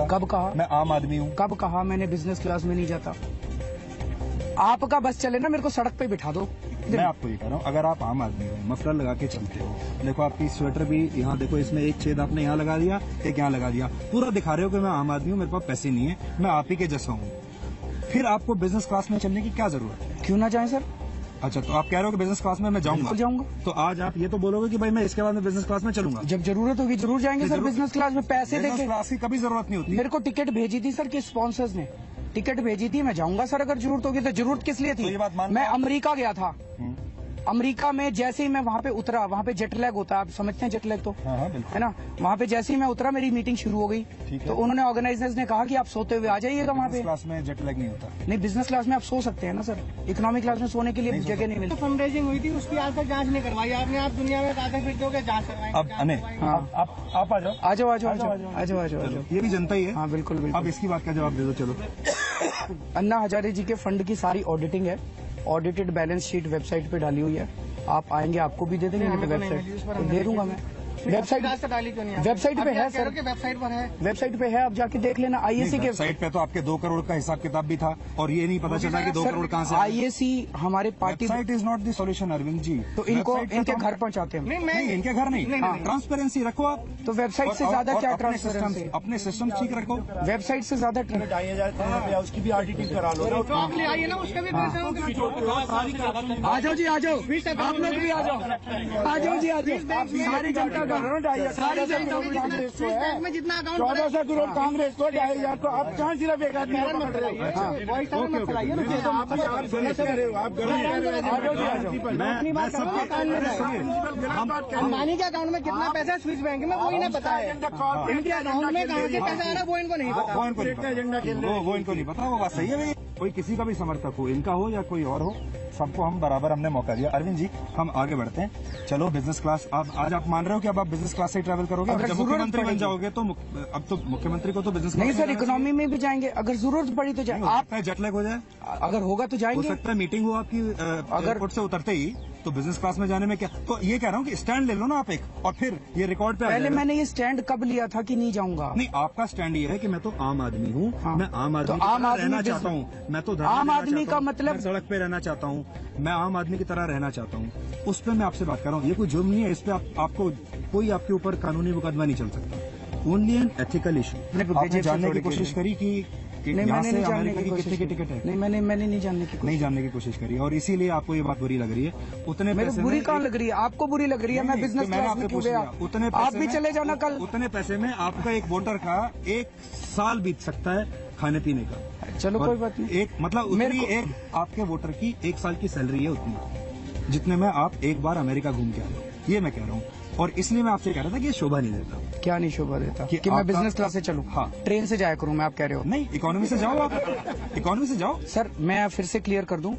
कब कहा? मैं आम आदमी हूँ। कब कहा मैंने बिजनेस क्लास में नहीं जाता? आपका बस चले ना, मेरे को सड़क पे बिठा दो। मैं आपको ये कह रहा हूँ, अगर आप आम आदमी हो, मफलर लगा के चलते हो, देखो आपकी स्वेटर भी यहाँ देखो, इसमें एक छेद आपने यहाँ लगा दिया, एक यहाँ लगा दिया, पूरा दिखा रहे हो कि मैं आम आदमी हूँ, मेरे पास पैसे नहीं है, मैं आप ही के जैसा हूँ, फिर आपको बिजनेस क्लास में चलने की क्या जरूरत है? क्यों ना जाए सर? अच्छा, तो आप कह रहे हो कि बिजनेस क्लास में मैं जाऊंगा? तो आज आप ये तो बोलोगे कि भाई मैं इसके बाद में बिजनेस क्लास में चलूंगा। जब जरूरत होगी जरूर जाएंगे सर बिजनेस क्लास में। पैसे देके क्लास की कभी जरूरत नहीं होती। मेरे को टिकट भेजी थी सर कि स्पॉन्सर्स ने टिकट भेजी थी, मैं जाऊंगा सर अगर जरूरत होगी तो। जरूरत किस लिए थी? तो ये बात मान, मैं अमेरिका गया था। अमेरिका में जैसे ही मैं वहाँ पे उतरा, वहाँ पे जेट लैग होता है, आप समझते हैं जेट लैग तो? हाँ, है ना। वहाँ पे जैसे ही मैं उतरा मेरी मीटिंग शुरू हो गई, तो उन्होंने ऑर्गेनाइजर्स ने कहा कि आप सोते हुए आ जाइएगा वहाँ पे। क्लास में जेट लैग नहीं होता। नहीं, बिजनेस क्लास में आप सो सकते हैं ना सर, इकोनॉमिक क्लास में सोने के लिए जगह नहीं मिलती। फंड रेजिंग हुई थी, उसकी आज तक जांच नहीं करवाई आपने। आप दुनिया में आते फिरते हो, जांच करवाई? अब आप आ जाओ। आ जाओ। ये भी जनता ही है। हाँ बिल्कुल। अब इसकी बात का जवाब दे दो। चलो, अन्ना हजारे जी के फंड की सारी ऑडिटिंग है, ऑडिटेड बैलेंस शीट वेबसाइट पे डाली हुई है। आप आएंगे आपको भी दे देंगे, वेबसाइट दे दूंगा मैं। वेबसाइट पे है सर, वेबसाइट पे है, आप जाके देख लेना। आईएसी के वेबसाइट पे तो आपके 2 करोड़ का हिसाब किताब भी था, और ये नहीं पता चला कि 2 करोड़ कहाँ से। आईएसी हमारे party website is not the solution Arvind ji. तो इनको इनके घर पहुँचाते हैं? नहीं, इनके घर नहीं। ट्रांसपेरेंसी रखो आप। तो वेबसाइट से ज्यादा क्या ट्रांसपेरेंसी? अपने सिस्टम ठीक रखो। वेबसाइट से ज्यादा उसकी भी ऑडिटिंग करा लो। आप ले आइए ना, उसका भी आ जाओ जी, आ जाओ, आप लोग भी आ जाओ जी, आ जाओ। सारी जनता सारी जनता में जितना अकाउंट 1400 करोड़ कांग्रेस को 2,500 तो आप कहाँ सिर्फ एक आदमी मत रहे अंबानी के अकाउंट में कितना पैसा है स्विस बैंक में, वो ही ना पता है। इनके अकाउंट में कहाँ से पैसा आ रहा है वो इनको नहीं पता। वो इनको नहीं पता। वो बात सही है। कोई किसी का भी समर्थक हो, इनका हो या कोई और हो, सबको हम बराबर हमने मौका दिया। अरविंद जी, हम आगे बढ़ते हैं। चलो, बिजनेस क्लास आज आप मान रहे हो कि अब आप बिजनेस क्लास से ट्रैवल करोगे? जब मुख्यमंत्री बन जाओगे तो अब तो मुख्यमंत्री को तो बिजनेस नहीं सर, इकोनॉमी में भी जाएंगे अगर जरूरत पड़ी तो जाए। आप जेट लैग हो जाए, अगर होगा तो जाएंगे। हो सकता है मीटिंग हो आपकी एयरपोर्ट से उतरते ही, तो बिजनेस क्लास में जाने में क्या। तो ये कह रहा हूँ कि स्टैंड ले लो ना आप एक, और फिर ये रिकॉर्ड पे पहले मैंने ये स्टैंड कब लिया था कि नहीं जाऊंगा? नहीं, आपका स्टैंड ये है कि मैं तो आम आदमी हूँ। मैं आम आदमी रहना चाहता हूँ। मैं तो आम आदमी का मतलब सड़क पे रहना चाहता हूँ, मैं आम आदमी की तरह रहना चाहता हूँ। उस पर मैं आपसे बात कर रहा हूँ। ये कोई जुर्म नहीं है, इस पे आपको कोई आपके ऊपर कानूनी मुकदमा नहीं चल सकता। Only an ethical issue. आपने जानने की कोशिश करी कि यहाँ से अमेरिका की कितने की टिकट है? नहीं, मैंने नहीं जानने की कोशिश करी, और इसीलिए आपको ये बात बुरी लग रही है। उतने पैसे बुरी कहाँ लग रही है? आपको बुरी लग रही है? मैं बिजनेस क्लास में क्यों गया? उतने आप भी चले जाना कल। उतने पैसे में आपका एक वोटर का 1 साल बीत सकता है खाने पीने का। चलो कोई बात नहीं। एक मतलब उतनी एक आपके वोटर की 1 साल की सैलरी है, उतनी जितने में आप एक बार अमेरिका घूम के आए। ये मैं कह रहा हूँ, और इसलिए मैं आपसे कह रहा था कि ये शोभा नहीं देता। क्या नहीं शोभा देता? कि मैं बिजनेस क्लास से चलूं? हाँ, ट्रेन से जाया करूं मैं, आप कह रहे हो? नहीं, इकोनॉमी से जाओ। आप इकोनॉमी से जाओ। सर, मैं फिर से क्लियर कर दूं,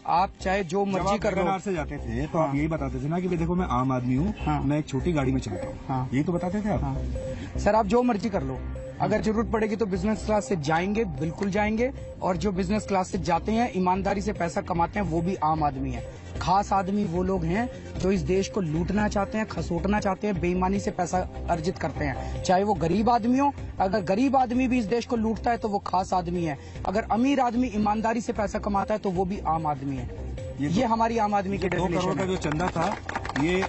आप चाहे जो मर्जी कर रहे हो। से जाते थे तो आप यही बताते थे ना कि देखो मैं आम आदमी हूँ, मैं एक छोटी गाड़ी में चलता हूँ। यही तो बताते थे आप। सर, आप जो मर्जी कर लो, अगर जरूरत पड़ेगी तो बिजनेस क्लास से जाएंगे, बिल्कुल जाएंगे। और जो बिजनेस क्लास से जाते हैं, ईमानदारी से पैसा कमाते हैं, वो भी आम आदमी है। खास आदमी वो लोग हैं जो इस देश को लूटना चाहते हैं, खसोटना चाहते हैं, बेईमानी से पैसा अर्जित करते हैं, चाहे वो गरीब आदमी हो। अगर गरीब आदमी भी इस देश को लूटता है तो वो खास आदमी है। अगर अमीर आदमी ईमानदारी से पैसा कमाता है तो वो भी आम आदमी है। ये हमारी आम आदमी की 2 करोड़ का जो चंदा था, ये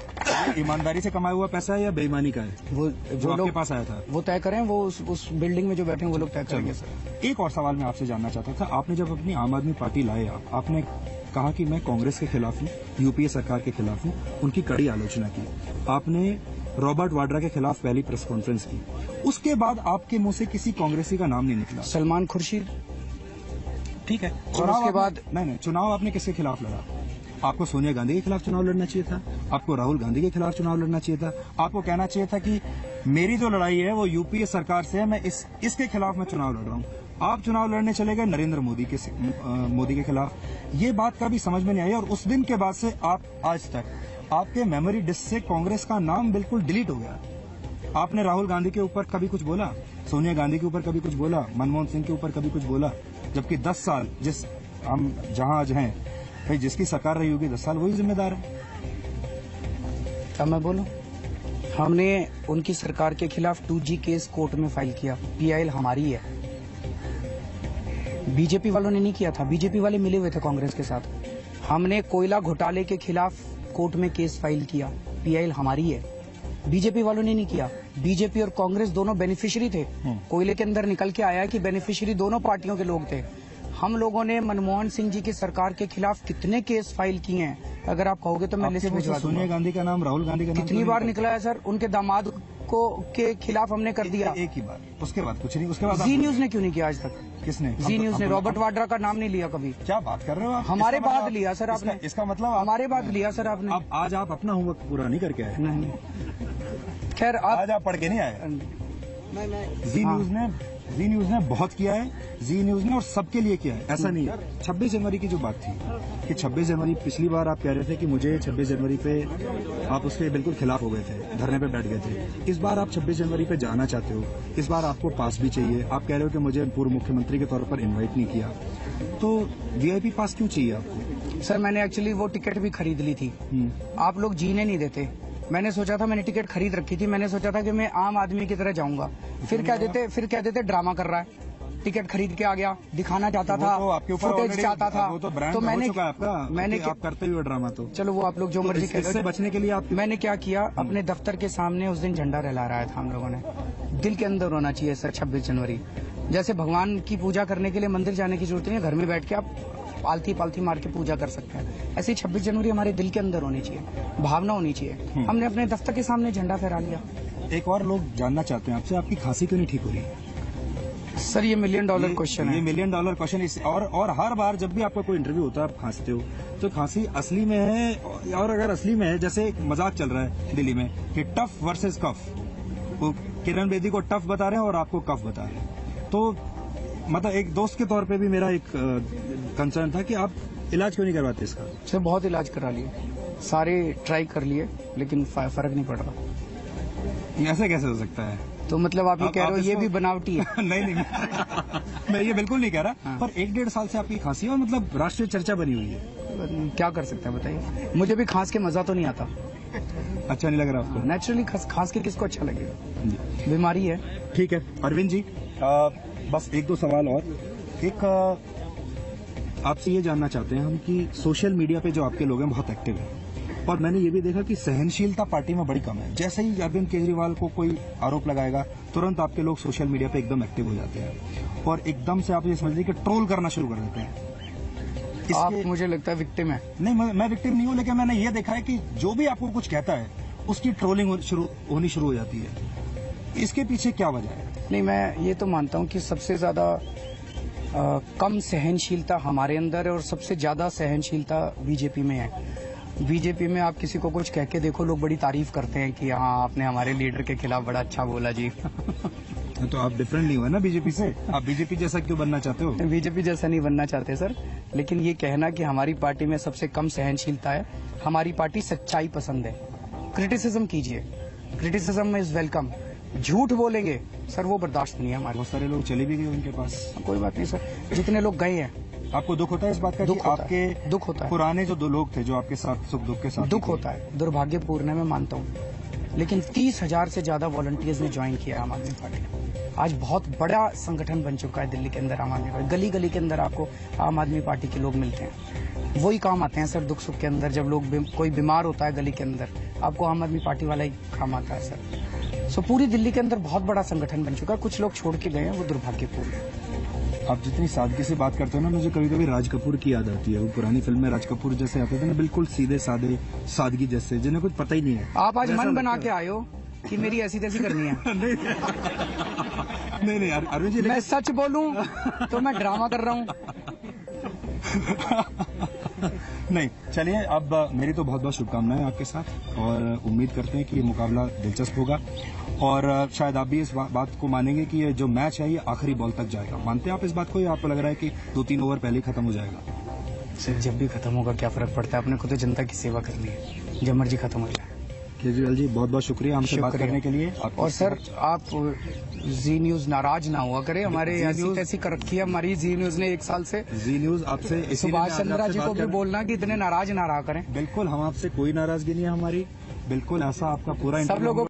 ईमानदारी से कमाया हुआ पैसा है या बेईमानी का है? वो आपके पास आया था, वो तय करें। वो उस बिल्डिंग में जो बैठे हैं वो लोग तय करेंगे। सर, एक और सवाल मैं आपसे जानना चाहता था। आपने जब अपनी आम आदमी पार्टी लाए, आपने कहा कि मैं कांग्रेस के खिलाफ हूँ, यूपीए सरकार के खिलाफ हूँ, उनकी कड़ी आलोचना की। आपने रॉबर्ट वाड्रा के खिलाफ पहली प्रेस कॉन्फ्रेंस की। उसके बाद आपके मुंह से किसी कांग्रेसी का नाम नहीं निकला। सलमान खुर्शीद, ठीक है। और उसके बाद नहीं, चुनाव आपने किसके खिलाफ लड़ा? आपको सोनिया गांधी के खिलाफ चुनाव लड़ना चाहिए था, आपको राहुल गांधी के खिलाफ चुनाव लड़ना चाहिए था। आपको कहना चाहिए था कि मेरी जो लड़ाई है वो यूपीए सरकार से है, मैं इसके खिलाफ मैं चुनाव लड़ रहा हूँ। आप चुनाव लड़ने चले गए नरेंद्र मोदी के खिलाफ। ये बात कभी समझ में नहीं आई, और उस दिन के बाद से आप आज तक आपके मेमोरी डिस्क से कांग्रेस का नाम बिल्कुल डिलीट हो गया। आपने राहुल गांधी के ऊपर कभी कुछ बोला? सोनिया गांधी के ऊपर कभी कुछ बोला? मनमोहन सिंह के ऊपर कभी कुछ बोला? जबकि 10 साल हम जहां आज हैं, भाई जिसकी सरकार रही होगी 10 साल वही जिम्मेदार है। क्या मैं बोलूं? हमने उनकी सरकार के खिलाफ 2G केस कोर्ट में फाइल किया। PIL हमारी है, बीजेपी वालों ने नहीं किया था। बीजेपी वाले मिले हुए थे कांग्रेस के साथ। हमने कोयला घोटाले के खिलाफ कोर्ट में केस फाइल किया। PIL हमारी है, बीजेपी वालों ने नहीं किया। बीजेपी और कांग्रेस दोनों बेनिफिशियरी थे। कोयले के अंदर निकल के आया कि बेनिफिशियरी दोनों पार्टियों के लोग थे। हम लोगों ने मनमोहन सिंह जी की सरकार के खिलाफ कितने केस फाइल किए हैं, अगर आप कहोगे तो मैं लिस्ट भिजवा दूंगा। सोनिया गांधी का नाम, राहुल गांधी का नाम कितनी बार निकला है सर, उनके दामाद को के खिलाफ हमने कर दिया। एक ही बार, उसके बाद कुछ नहीं। उसके बाद जी न्यूज ने क्यों नहीं किया आज तक? किसने? जी न्यूज ने रॉबर्ट वाड्रा का नाम नहीं लिया कभी। क्या बात कर रहे हो आप? हमारे बाद लिया सर आपने। इसका मतलब हमारे बाद लिया सर आपने। अब आज आप अपना होमवर्क पूरा नहीं करके आए? नहीं, खैर आज आप पढ़ के नहीं आए। जी न्यूज ने बहुत किया है, जी न्यूज ने और सबके लिए किया है, ऐसा नहीं है। 26 जनवरी की जो बात थी कि 26 जनवरी, पिछली बार आप कह रहे थे कि मुझे 26 जनवरी पे आप उसके बिल्कुल खिलाफ हो गए थे, धरने पे बैठ गए थे। इस बार आप 26 जनवरी पे जाना चाहते हो, इस बार आपको पास भी चाहिए। आप कह रहे हो कि मुझे पूर्व मुख्यमंत्री के तौर पर इन्वाइट नहीं किया, तो VIP पास क्यों चाहिए आपको? सर मैंने एक्चुअली वो टिकट भी खरीद ली थी, आप लोग जीने नहीं देते। मैंने सोचा था, मैंने टिकट खरीद रखी थी, मैंने सोचा था कि मैं आम आदमी की तरह जाऊंगा। फिर क्या देते ड्रामा कर रहा है। टिकट खरीद के आ गया, दिखाना चाहता था, फुटेज चाहता था, तो मैंने आप करते हुए ड्रामा। तो चलो वो आप लोग जो मर्जी कर, इससे बचने के लिए आप, मैंने क्या किया, अपने दफ्तर के सामने उस दिन झंडा लहरा रहा था हम लोगों ने। दिल के अंदर होना चाहिए सर 26 जनवरी। जैसे भगवान की पूजा करने के लिए मंदिर जाने की जरूरत नहीं है, घर में बैठ के आप पालथी मार के पूजा कर सकते हैं। ऐसे 26 जनवरी हमारे दिल के अंदर होनी चाहिए, भावना होनी चाहिए। हमने अपने दफ्तर के सामने झंडा फहरा लिया। एक और लोग जानना चाहते हैं आपसे, आपकी खांसी क्यों नहीं ठीक हो रही? सर ये $1 मिलियन क्वेश्चन है। ये $1 मिलियन क्वेश्चन। और हर बार जब भी आपका कोई इंटरव्यू होता है, आप खांसते हो, तो खांसी असली में है? और अगर असली में है, जैसे एक मजाक चल रहा है दिल्ली में कि टफ वर्सेस कफ, वो किरण बेदी को टफ बता रहे हैं और आपको कफ बता रहे हैं, तो मतलब एक दोस्त के तौर पे भी मेरा एक कंसर्न था कि आप इलाज क्यों नहीं करवाते इसका? सर बहुत इलाज करा लिए, सारे ट्राई कर लिए, लेकिन फर्क नहीं पड़ रहा। ऐसे कैसे हो सकता है? तो मतलब आप ये कह रहे हो ये भी बनावटी है? नहीं मैं ये बिल्कुल नहीं कह रहा। पर 1-1.5 साल से आपकी खांसी और मतलब राष्ट्रीय चर्चा बनी हुई है। क्या कर सकते हैं बताइए? मुझे भी खांस के मजा तो नहीं आता। अच्छा नहीं लग रहा आपको? नेचुरली खांस के किसको अच्छा लगेगा? बीमारी है। ठीक है अरविंद जी, बस 1-2 सवाल और। एक आपसे ये जानना चाहते हैं हम कि सोशल मीडिया पे जो आपके लोग हैं बहुत एक्टिव हैं, और मैंने ये भी देखा कि सहनशीलता पार्टी में बड़ी कम है। जैसे ही अरविंद केजरीवाल को कोई आरोप लगाएगा, तुरंत आपके लोग सोशल मीडिया पे एकदम एक्टिव हो जाते हैं और एकदम से आप ये समझ लीजिए कि ट्रोल करना शुरू कर देते हैं। आप मुझे लगता है विक्टिम है। नहीं, मैं विक्टिम नहीं हूँ, लेकिन मैंने ये देखा है कि जो भी आपको कुछ कहता है उसकी ट्रोलिंग होनी शुरू हो जाती है। इसके पीछे क्या वजह है? नहीं, मैं ये तो मानता हूँ कि सबसे ज्यादा कम सहनशीलता हमारे अंदर है और सबसे ज्यादा सहनशीलता बीजेपी में है। बीजेपी में आप किसी को कुछ कह के देखो, लोग बड़ी तारीफ करते हैं कि हाँ आपने हमारे लीडर के खिलाफ बड़ा अच्छा बोला जी। तो आप डिफरेंट नहीं हुए ना बीजेपी से? आप बीजेपी जैसा क्यों बनना चाहते हो? बीजेपी जैसा नहीं बनना चाहते सर, लेकिन ये कहना कि हमारी पार्टी में सबसे कम सहनशीलता है, हमारी पार्टी सच्चाई पसंद है। क्रिटिसिज्म कीजिए, क्रिटिसिज्म इज वेलकम। झूठ बोलेंगे सर वो बर्दाश्त नहीं है हमारे। बहुत सारे लोग चले भी गए उनके पास। कोई बात नहीं सर, जितने लोग गए हैं। आपको दुख होता है इस बात का? दुख आपके दुख होता है। पुराने जो 2 लोग थे जो आपके साथ सुख दुख के साथ, दुख होता है, दुर्भाग्यपूर्ण है, मैं मानता हूँ, लेकिन 30,000 से ज्यादा वॉलंटियर्स ने ज्वाइन किया आम आदमी पार्टी ने। आज बहुत बड़ा संगठन बन चुका है दिल्ली के अंदर आम आदमी पार्टी। गली गली के अंदर आपको आम आदमी पार्टी के लोग मिलते हैं, वही काम आते हैं सर दुख सुख के अंदर। जब लोग कोई बीमार होता है गली के अंदर, आपको आम आदमी पार्टी वाला ही काम आता है सर। सो पूरी दिल्ली के अंदर बहुत बड़ा संगठन बन चुका है। कुछ लोग छोड़ के गए हैं, वो दुर्भाग्यपूर्ण है। आप जितनी सादगी से बात करते हो ना, मुझे कभी कभी राज कपूर की याद आती है। वो पुरानी फिल्म में राज कपूर जैसे आते थे ना, बिल्कुल सीधे साधे, सादगी जैसे, जिन्हें कुछ पता ही नहीं है। आप आज मन बना के आए हो कि मेरी ऐसी तैसी करनी है? नहीं अरविंद जी, मैं सच बोलूं तो मैं ड्रामा कर रहा हूं। नहीं, चलिए, अब मेरी तो बहुत बहुत शुभकामनाएं आपके साथ और उम्मीद करते हैं कि ये मुकाबला दिलचस्प होगा और शायद आप भी इस बात को मानेंगे कि ये जो मैच है ये आखिरी बॉल तक जाएगा। मानते हैं आप इस बात को, या आपको लग रहा है कि 2-3 ओवर पहले ही खत्म हो जाएगा? सर जब भी खत्म होगा क्या फर्क पड़ता है, अपने को तो जनता की सेवा करनी है, जब मर्जी खत्म हो जाए। केजरीवाल जी बहुत बहुत शुक्रिया हमसे बात करने के लिए। और सर आप जी न्यूज नाराज ना हुआ करे, हमारे ऐसी कर रखी है हमारी जी न्यूज ने 1 साल से। जी न्यूज आपसे सुभाष चंद्रा जी को भी बोलना कि इतने नाराज ना रहा करें। बिल्कुल, हम आपसे कोई नाराजगी नहीं है हमारी, बिल्कुल ऐसा आपका पूरा सब लोगों